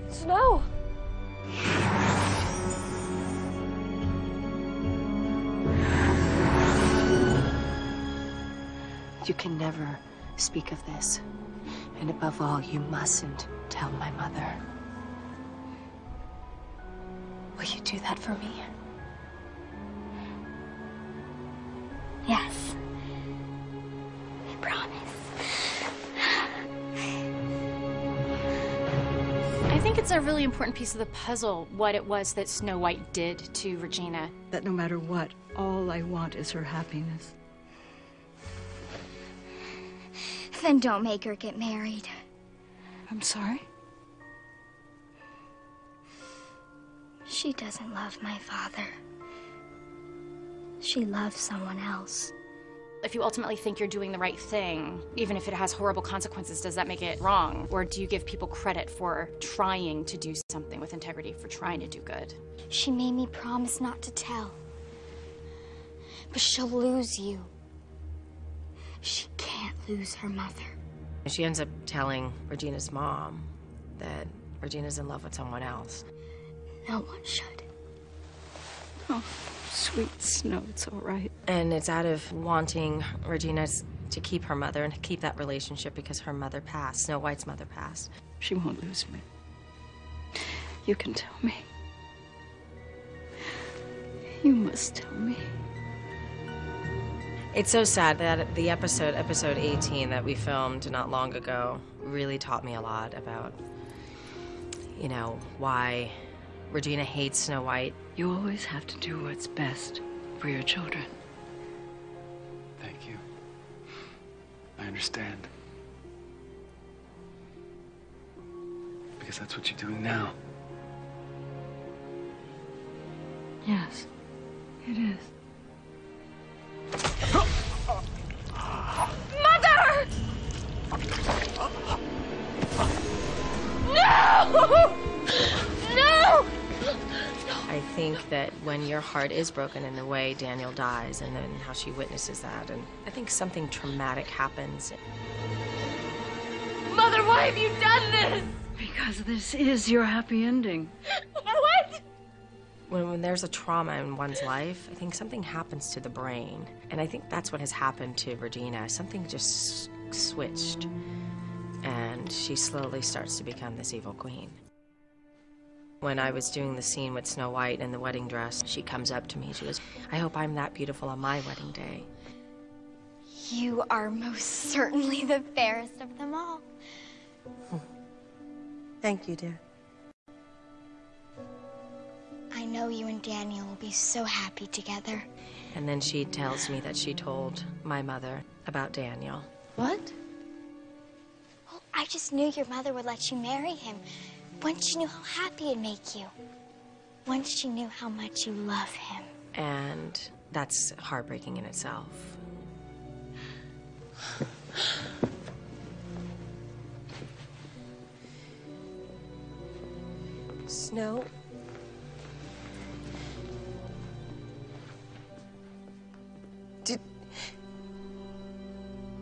Snow! You can never speak of this. And above all, you mustn't tell my mother. Will you do that for me? Yes. I promise. I think it's a really important piece of the puzzle, what it was that Snow White did to Regina. That no matter what, all I want is her happiness. Then don't make her get married. I'm sorry? She doesn't love my father. She loves someone else. If you ultimately think you're doing the right thing, even if it has horrible consequences, does that make it wrong? Or do you give people credit for trying to do something with integrity, for trying to do good? She made me promise not to tell. But she'll lose you. She can't lose her mother. She ends up telling Regina's mom that Regina's in love with someone else. No one should. Oh, sweet Snow, it's all right. And it's out of wanting Regina to keep her mother and keep that relationship because her mother passed. Snow White's mother passed. She won't lose me. You can tell me. You must tell me. It's so sad that the episode 18 that we filmed not long ago really taught me a lot about, you know, why Regina hates Snow White. You always have to do what's best for your children. Thank you. I understand. Because that's what you're doing now. Yes, it is. Mother! No! No! I think that when your heart is broken in the way Daniel dies and then how she witnesses that, and I think something traumatic happens. Mother, why have you done this? Because this is your happy ending. What? When there's a trauma in one's life, I think something happens to the brain. And I think that's what has happened to Regina. Something just switched. And she slowly starts to become this evil queen. When I was doing the scene with Snow White in the wedding dress, she comes up to me. She goes, "I hope I'm that beautiful on my wedding day." You are most certainly the fairest of them all. Thank you, dear. I know you and Daniel will be so happy together. And then she tells me that she told my mother about Daniel. What? Well, I just knew your mother would let you marry him once she knew how happy it'd make you. Once she knew how much you love him. And that's heartbreaking in itself. Snow?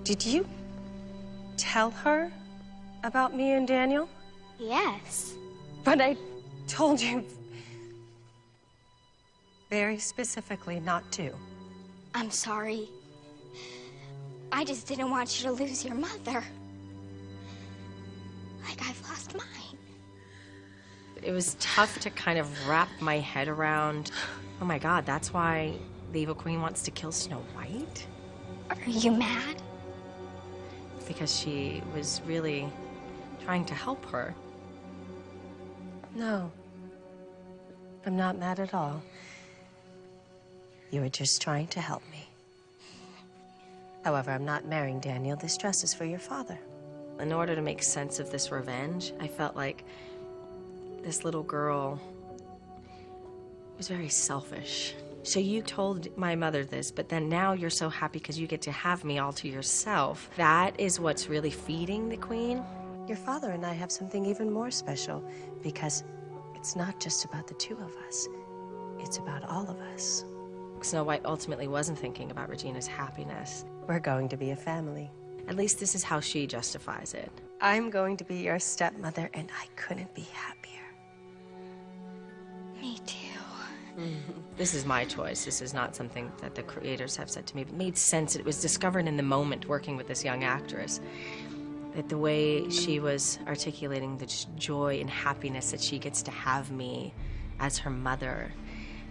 Did you tell her about me and Daniel? Yes. But I told you very specifically not to. I'm sorry. I just didn't want you to lose your mother. Like I've lost mine. It was tough to kind of wrap my head around. Oh my God, that's why the evil queen wants to kill Snow White? Are you mad? Because she was really trying to help her. No, I'm not mad at all. You were just trying to help me. However, I'm not marrying Daniel. This dress is for your father. In order to make sense of this revenge, I felt like this little girl was very selfish. So you told my mother this, but then now you're so happy because you get to have me all to yourself. That is what's really feeding the queen. Your father and I have something even more special because it's not just about the two of us. It's about all of us. Snow White ultimately wasn't thinking about Regina's happiness. We're going to be a family. At least this is how she justifies it. I'm going to be your stepmother, and I couldn't be happier. Me too. This is my choice. This is not something that the creators have said to me. It made sense. It was discovered in the moment working with this young actress. That the way she was articulating the joy and happiness that she gets to have me as her mother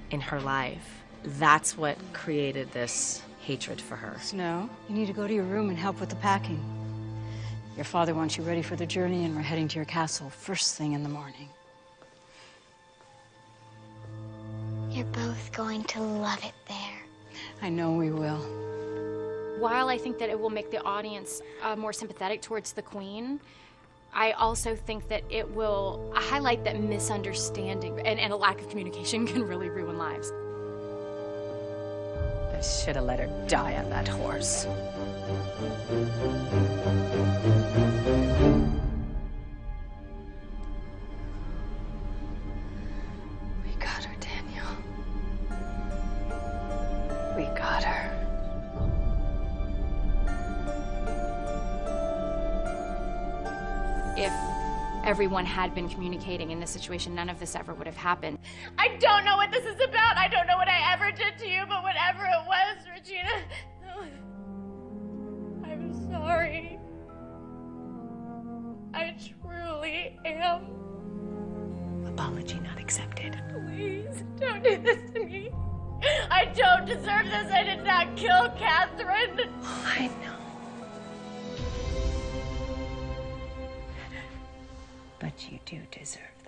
in her life, that's what created this hatred for her. Snow, you need to go to your room and help with the packing. Your father wants you ready for the journey, and we're heading to your castle first thing in the morning. You're both going to love it there. I know we will. While I think that it will make the audience more sympathetic towards the Queen, I also think that it will highlight that misunderstanding and a lack of communication can really ruin lives. I should have let her die on that horse. We got her, Daniel. We got her. If everyone had been communicating in this situation, none of this ever would have happened. I don't know what this is about. I don't know what I ever did to you, but whatever it was, Regina, I'm sorry. I truly am. Apology not accepted. Please, don't do this to me. I don't deserve this. I did not kill Catherine. I know. But you do deserve